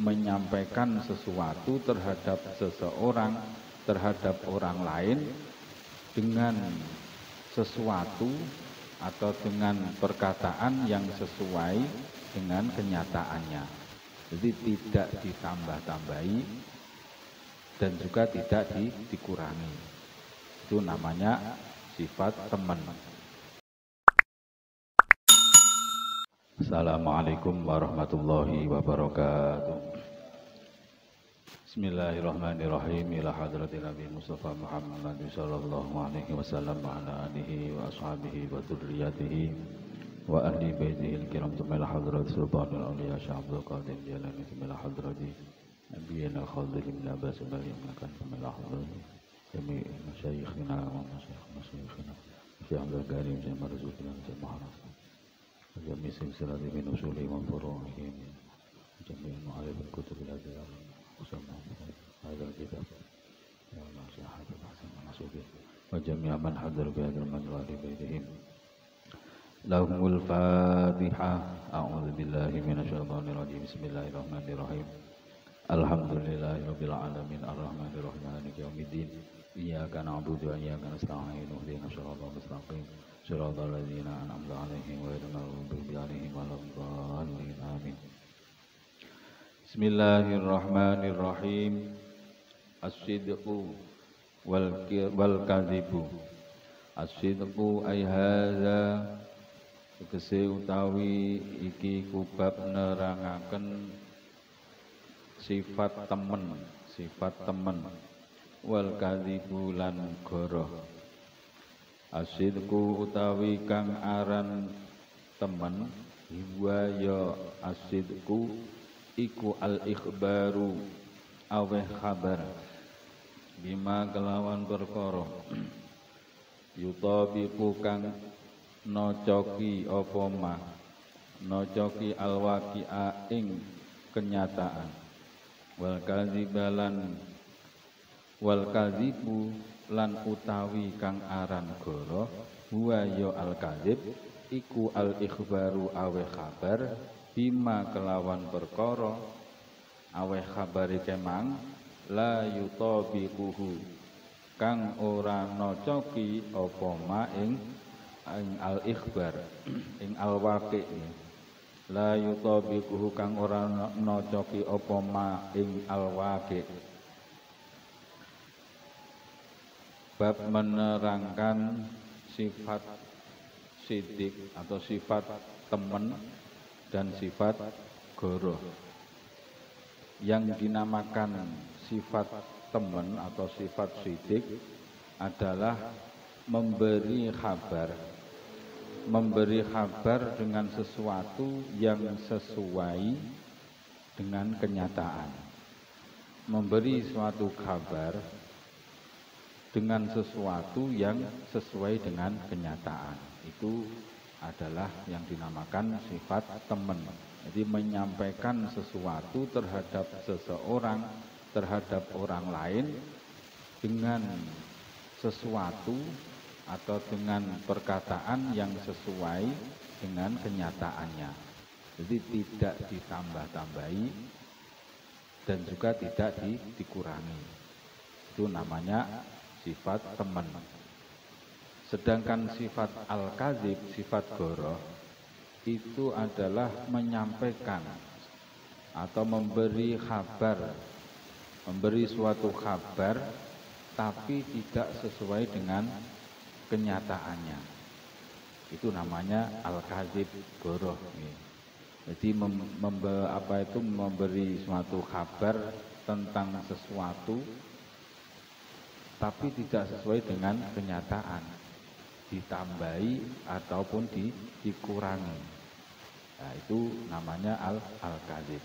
menyampaikan sesuatu terhadap seseorang, terhadap orang lain dengan sesuatu atau dengan perkataan yang sesuai dengan kenyataannya. Jadi tidak ditambah-tambahi dan juga tidak dikurangi. Itu namanya sifat teman. Assalamualaikum warahmatullahi wabarakatuh. Bismillahirrahmanirrahim. Ila hadratin Nabi Mustafa Muhammad sallallahu alaihi wasallam wa ala alihi wa ashabihi wa dzurriyyatihi wa ahli baitihi al-kiram ila hadrat sultanul awliya Syekh Abdul Qadir Jailani ila hadrati nabiyina al-khadhir min abbas bali makan ila hadrati jami' masyayikhina wa masyayikhina Syekh Abdul Karim Syekh Marzuqina Syekh Muhammad jami' silsilah min usuli wa furu'ihim jami' mu'alif al-kutub al-hadiyah هذا الكتاب يا الله شاهد الحسن المسعودي وجميع من حضر بهذا المجلس بيتهم لهم الفاتحة أعوذ بالله من الشيطان الرجيم بسم الله الرحمن الرحيم الحمد لله رب العالمين الرحمن الرحيم مالك يوم الدين إياك نعبد وإياك نستعين اهدنا الصراط المستقيم صراط الذين أنعمت عليهم غير المغضوب عليهم ولا الضالين آمين Bismillahirrahmanirrahim. As-sidqu wal kadhibu. As-sidqu ay hadza tegese utawi iki kubab nerangaken sifat temen wal kadhibu lan goroh. As-sidqu utawi kang aran temen wa ya as-sidqu iku al-ikhbaru aweh khabar bima kelawan perkara yutabiqu kang nocoki apa ma nocoki al-waqi'a ing kenyataan wal kadhibu lan utawi kang aran goro huwa ya al-kadhib iku al-ikhbaru aweh khabar bima kelawan perkara aweh khabari kemang la yutabiquhu kang ora nocoki apa ma ing al ikhbar ing al waqi la yutabiquhu kang ora nocoki apa ma ing al waqi. Bab menerangkan sifat sidik atau sifat teman dan sifat goroh. Yang dinamakan sifat teman atau sifat sidik adalah memberi kabar dengan sesuatu yang sesuai dengan kenyataan. Memberi suatu kabar dengan sesuatu yang sesuai dengan kenyataan. Itu adalah yang dinamakan sifat teman. Jadi menyampaikan sesuatu terhadap seseorang, terhadap orang lain dengan sesuatu atau dengan perkataan yang sesuai dengan kenyataannya. Jadi tidak ditambah-tambahi dan juga tidak dikurangi. Itu namanya sifat teman. Sedangkan sifat al-kadzib, sifat goroh, itu adalah menyampaikan atau memberi kabar, memberi suatu kabar tapi tidak sesuai dengan kenyataannya. Itu namanya al-kadzib goroh. Jadi memberi suatu kabar tentang sesuatu tapi tidak sesuai dengan kenyataan, ditambahi ataupun dikurangi. Nah, itu namanya al-kadzib.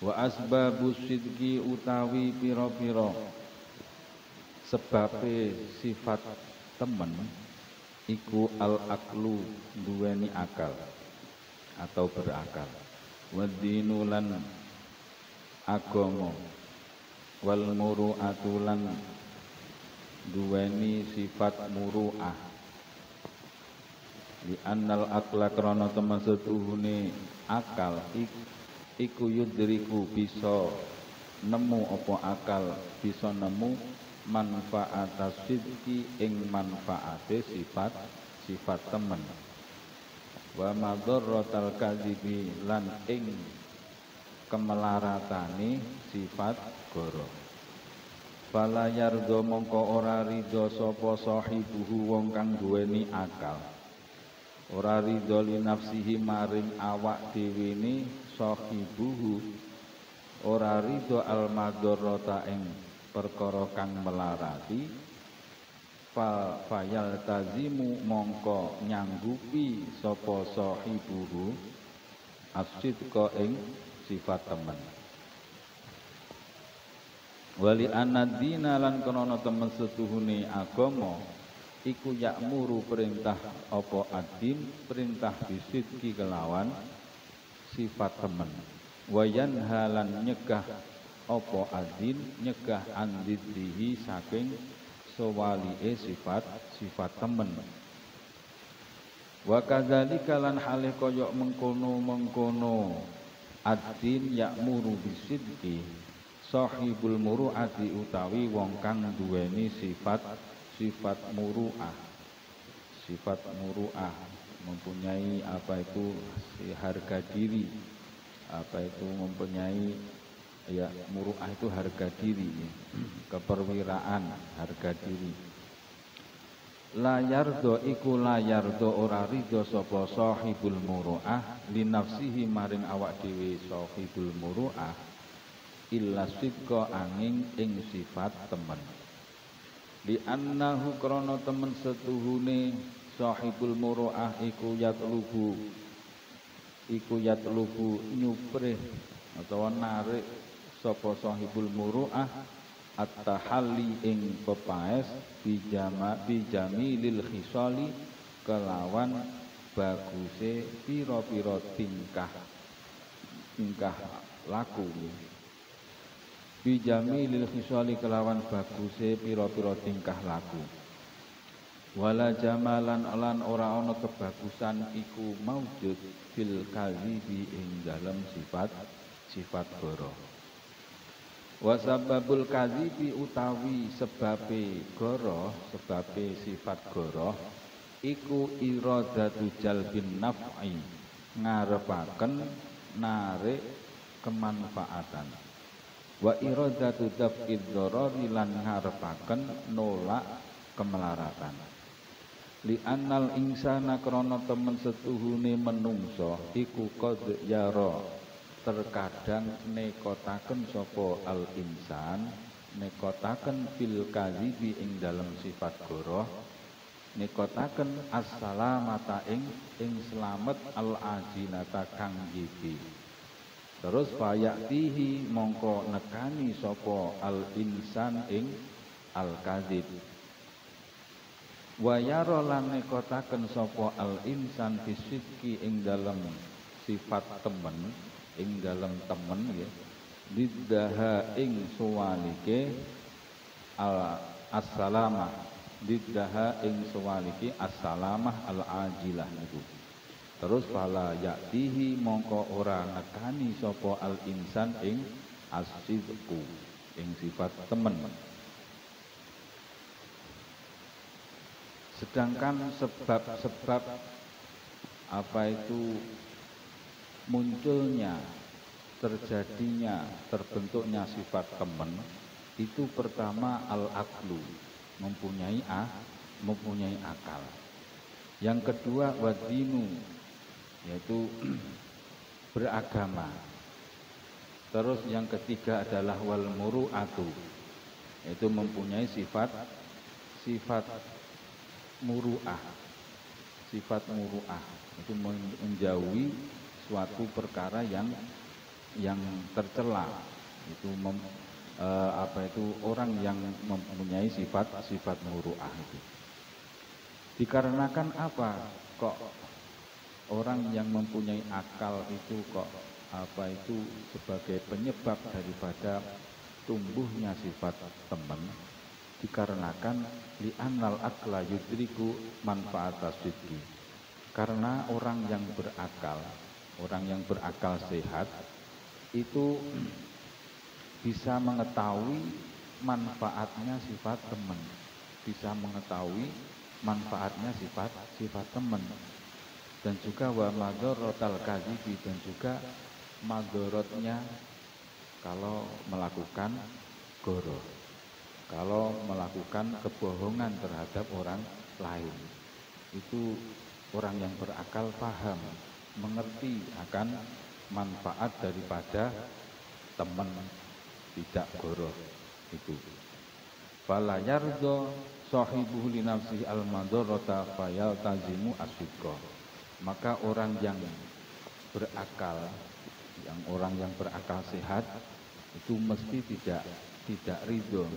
Wa asbabus sidqi utawi pira-pira sebabe sifat temen iku al-aqlu duweni akal atau berakal. Wa dinu lan agama wal muru'atu lan duweni sifat muru'ah. Li annal aqla krana temen setuhune akal iku yudriku bisa nemu apa akal bisa nemu manfaat sidqi ing manfaate sifat temen wa madharratal kadzibi lan ing kemelaratane sifat goro. Fala yardo mongko ora ridho sapa sahibuhu wong kang duweni akal. Ora ridho li nafsihi maring awak dhewe ne sahibuhu. Ora ridho al madharrata ing perkara kang melarati. Fayal tazimu mongko nyanggupi sapa sahibuhu asidqa ing sifat temen. Wali anadina lan krana temen setuhune agama iku yakmuru perintah apa adin perintah bisidki kelawan sifat temen. Wayan halan nyegah apa adin nyegah andiddihi saking sewalihe sifat temen. Wa kadzalika lan halih kaya mengkono adin yakmuru bisidki sahibul muru'ati utawi wong kang duweni sifat muru'ah. Sifat muru'ah mempunyai apa itu harga diri. Apa itu mempunyai ya muru'ah itu harga diri, keperwiraan, harga diri. Layardo iku layardo ora ridho sapa sahibul muru'ah li nafsihi maring awak dhewe sahibul muru'ah illa sidqa angin ing sifat temen. Li annahu krana temen setuhune sahibul muru'ah iku yatlubu nyuprih utawa narik sapa sahibul muru'ah at-tahalli ing pepaes bijamilil khisali kelawan baguse pira-pira tingkah laku. Bijamilil khisali kelawan baguse pira-pira tingkah laku. Wala jamalan lan ora ana kebagusan iku maujud fil kadzibi ing dalem sifat goro. Wa sababul kadzibi utawi sebabe goro, sebabe sifat goro iku iradatu jalbin naf'i ngarepaken narik kemanfaatan. Wa iradatu daf'id dharari lan ngarepaken nolak kemelaratan. Li annal insana krana temen setuhune menungso iku qad yara terkadang nekotaken sapa al insan nekotaken fil kadzibi ing dalem sifat goroh nekotaken as-salamata ing slamet al ajinata kang iki. Terus fayatihi mongko nekani sapa al insan ing al kadzib. Wa yara lan nekotaken sapa al insan fisidki ing dalem sifat temen, ing dalem temen ya. Diddaha ing suwalike al as-salamah, diddaha ing suwalike as-salamah al ajilah niku. Terus fala yaktihi mongko ora nekani sapa al insan ing as-sidqu ing sifat temen. Sedangkan sebab-sebab apa itu munculnya, terjadinya, terbentuknya sifat temen itu pertama al-aqlu, mempunyai akal. Yang kedua wadinu, yaitu beragama. Terus yang ketiga adalah wal muru'atu, yaitu mempunyai sifat muru'ah. Sifat muru'ah itu menjauhi suatu perkara yang tercela. Itu orang yang mempunyai sifat muru'ah itu. Dikarenakan apa kok orang yang mempunyai akal itu kok sebagai penyebab daripada tumbuhnya sifat teman? Dikarenakan li'annal akla yudriku manfaat sidqi. Karena orang yang berakal sehat itu bisa mengetahui manfaatnya sifat teman, bisa mengetahui manfaatnya sifat teman, dan juga wa madharatal kadzibi, dan juga madharatnya kalau melakukan goro, kalau melakukan kebohongan terhadap orang lain. Itu orang yang berakal paham, mengerti akan manfaat daripada teman tidak goro itu. Fala yardo sahibuhu li nafsihi al-madharata fayaltazimu asyidqa. Maka orang yang berakal, orang yang berakal sehat itu mesti tidak ridho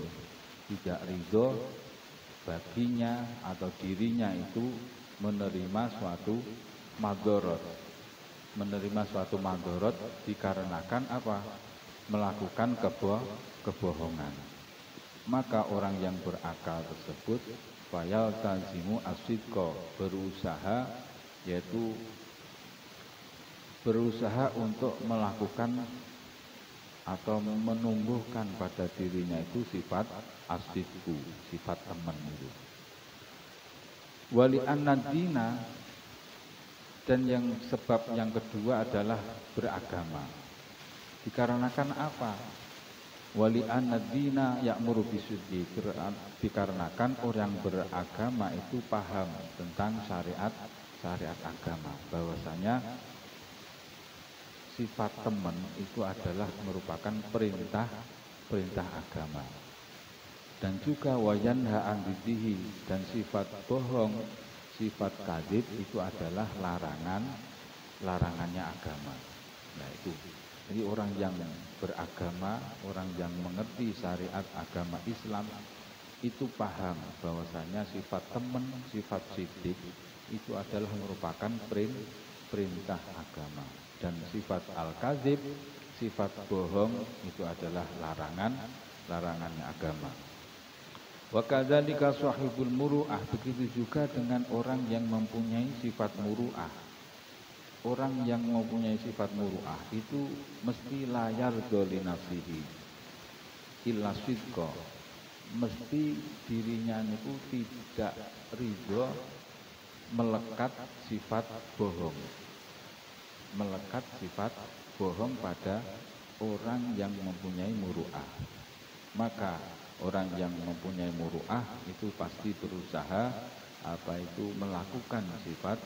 baginya atau dirinya itu menerima suatu madharat dikarenakan apa? Melakukan kebohongan. Maka orang yang berakal tersebut fayal tazimu asidqa, berusaha untuk melakukan atau menumbuhkan pada dirinya itu sifat asidku, sifat teman itu. Wali an-nadina, dan yang sebab yang kedua adalah beragama. Dikarenakan apa? Wali an-nadina ya'muru bisidqi, dikarenakan orang beragama itu paham tentang syariat agama, bahwasanya sifat teman itu adalah merupakan perintah agama. Dan juga wayanha an didihi, dan sifat bohong, sifat kadzib itu adalah larangannya agama. Nah itu. Jadi orang yang beragama, orang yang mengerti syariat agama Islam itu paham bahwasanya sifat teman, sifat sidik itu adalah merupakan perintah agama. Dan sifat al-kadzib, sifat bohong itu adalah larangannya agama. Wa kadzalika sahibul muru'ah, begitu juga dengan orang yang mempunyai sifat muru'ah. Orang yang mempunyai sifat muru'ah itu mesti layar doli nafsihi illa sidqa, mesti dirinya itu tidak ridho melekat sifat bohong, pada orang yang mempunyai muru'ah. Maka orang yang mempunyai muru'ah itu pasti berusaha melakukan sifat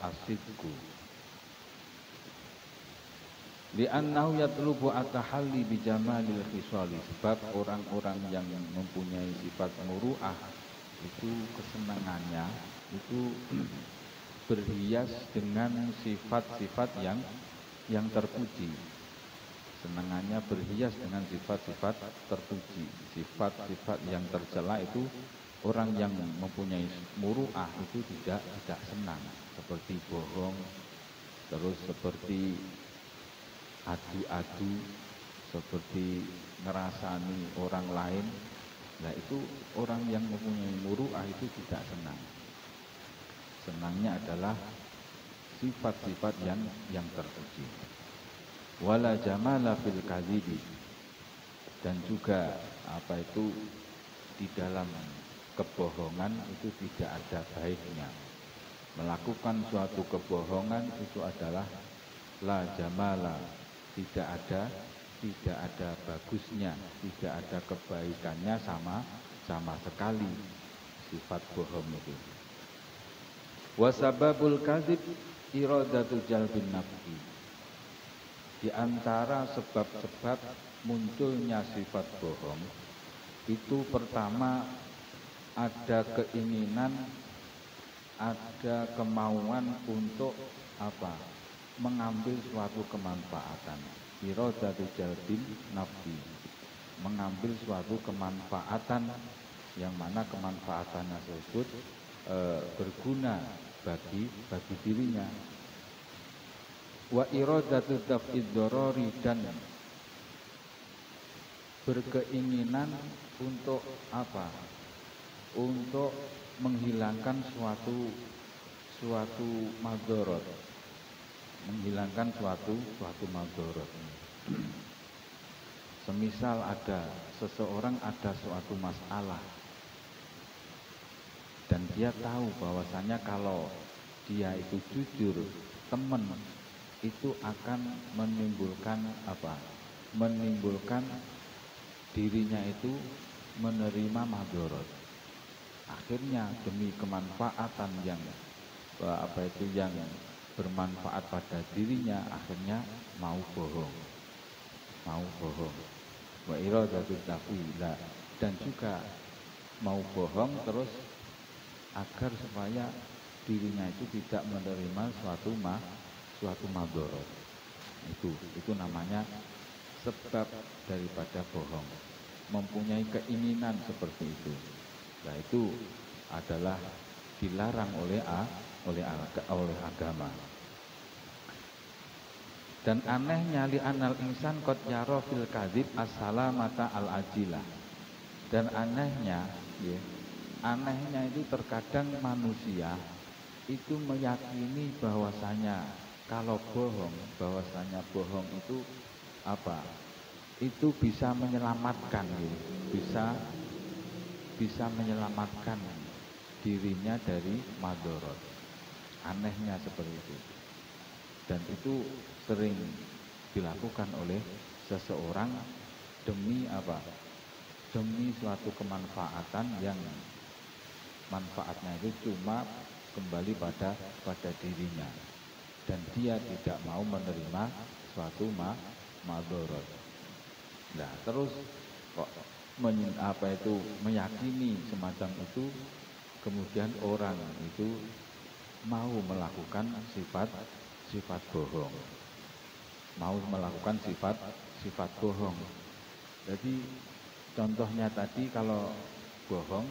asidku. Li'annahu yatlubu at-tahalli bi jamalil khisali, sebab orang-orang yang mempunyai sifat muru'ah itu kesenangannya itu berhias dengan sifat-sifat yang terpuji. Senangannya berhias dengan sifat-sifat terpuji. Sifat-sifat yang tercela itu orang yang mempunyai muru'ah itu tidak senang, seperti bohong, terus seperti adu-adu, seperti ngerasani orang lain. Nah itu orang yang mempunyai muru'ah itu tidak senang. Senangnya adalah sifat-sifat yang terpuji. Wala jamala fil kadzibi, dan juga di dalam kebohongan itu tidak ada baiknya. Melakukan suatu kebohongan itu adalah la jamala, tidak ada bagusnya, tidak ada kebaikannya sama sekali sifat bohong itu. Wasababul kadzib iradatu jalbin naf'i, di antara sebab-sebab munculnya sifat bohong itu pertama ada keinginan, ada kemauan untuk mengambil suatu kemanfaatan. Iradatu jalbin naf'i, mengambil suatu kemanfaatan yang mana kemanfaatannya tersebut berguna bagi dirinya. Wa iradatu daf'id darari, dan berkeinginan untuk untuk menghilangkan suatu madharat, menghilangkan suatu madharat. Semisal ada seseorang ada suatu masalah dan dia tahu bahwasanya kalau dia itu jujur, teman itu akan menimbulkan apa? Menimbulkan dirinya itu menerima madharat. Akhirnya demi kemanfaatan yang yang bermanfaat pada dirinya, akhirnya mau bohong. Wa iradatu tafwila, dan juga mau bohong terus agar supaya dirinya itu tidak menerima suatu madharat. Itu namanya sebab daripada bohong. Mempunyai keinginan seperti itu. Nah, itu adalah dilarang oleh agama. Dan anehnya li anal insan qad yara fil kadzib as-salamata al-ajilah. Dan anehnya itu terkadang manusia itu meyakini bahwasanya kalau bahwasanya bohong itu apa? Itu bisa menyelamatkan, bisa menyelamatkan dirinya dari madharat. Anehnya seperti itu. Dan itu sering dilakukan oleh seseorang demi apa? Demi suatu kemanfaatan yang manfaatnya itu cuma kembali pada dirinya, dan dia tidak mau menerima suatu madharat. Nah, terus kok meyakini semacam itu, kemudian orang itu mau melakukan sifat bohong. Mau melakukan sifat bohong. Jadi contohnya tadi kalau bohong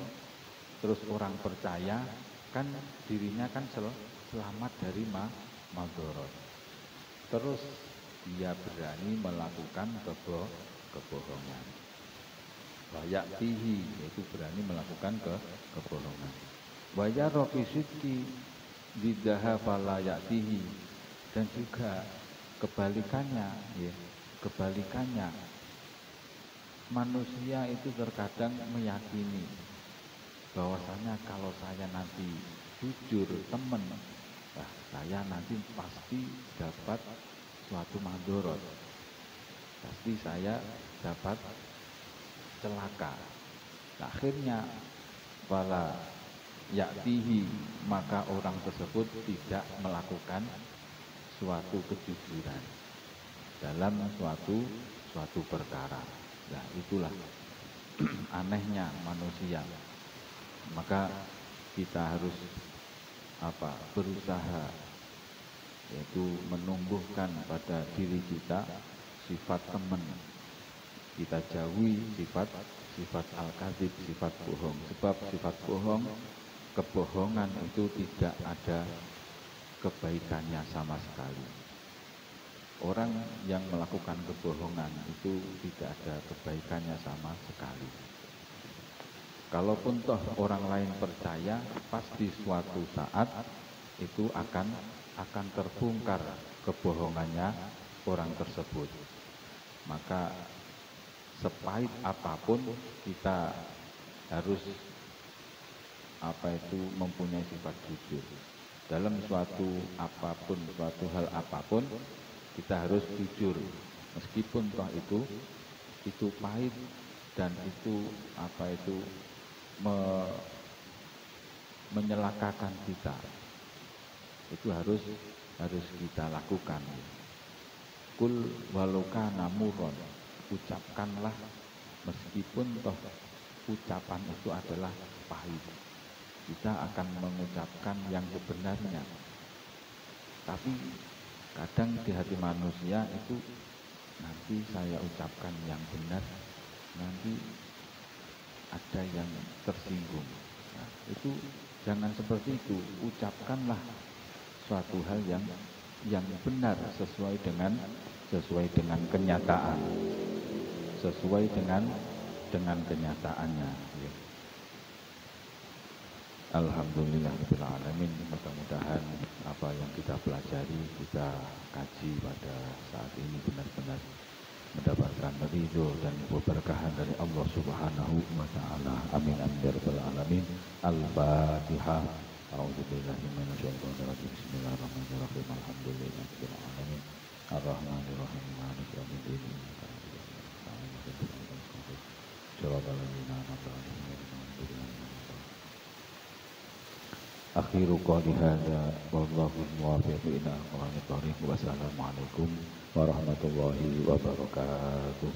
terus orang percaya, kan dirinya kan selamat dari madharat. Terus dia berani melakukan kebohongan. Wayaktihi, yaitu berani melakukan kebohongan. Wayara fi sidqi bidaha fala yaktihi, dan juga kebalikannya, manusia itu terkadang meyakini bahwasanya kalau saya nanti jujur teman, saya nanti pasti dapat suatu madharat, pasti saya dapat celaka. Akhirnya wala yaktihi, maka orang tersebut tidak melakukan suatu kejujuran dalam suatu perkara. Nah, itulah anehnya manusia. Maka kita harus berusaha, yaitu menumbuhkan pada diri kita sifat teman. Kita jauhi sifat al-kadzib, sifat bohong. Sebab sifat bohong, kebohongan itu tidak ada kebaikannya sama sekali. Orang yang melakukan kebohongan itu tidak ada kebaikannya sama sekali. Kalaupun toh orang lain percaya, pasti suatu saat itu akan terbongkar kebohongannya orang tersebut. Maka sepahit apapun kita harus mempunyai sifat jujur. Dalam suatu hal apapun kita harus jujur, meskipun toh itu pahit dan itu menyelakakan kita. Itu harus kita lakukan. Kul walau kana murran, ucapkanlah meskipun toh ucapan itu adalah pahit. Kita akan mengucapkan yang sebenarnya. Tapi kadang di hati manusia itu, nanti saya ucapkan yang benar, nanti ada yang tersinggung. Nah, itu jangan seperti itu. Ucapkanlah suatu hal yang benar, sesuai dengan kenyataan, sesuai dengan kenyataannya. Alhamdulillahirabbil alamin. Mudah-mudahan apa yang kita pelajari, kita kaji pada saat ini benar-benar mendapatkan ridho dan keberkahan dari Allah Subhanahu wa taala. Amin amin ya rabbal alamin. Al-Fatihah. A'udzubillahi minasyaitonir rajim. Bismillahirrahmanirrahim. Alhamdulillahirabbil alamin. Ar-Rahmanir Rahim. Maliki yaumiddin. Shiratal ladzina an'amta 'alaihim ghairil maghdubi 'alaihim. Akhiru qawli hadza wallahu muwaffiq ila aqwamit thariq. Wassalamualaikum warahmatullahi wabarakatuh.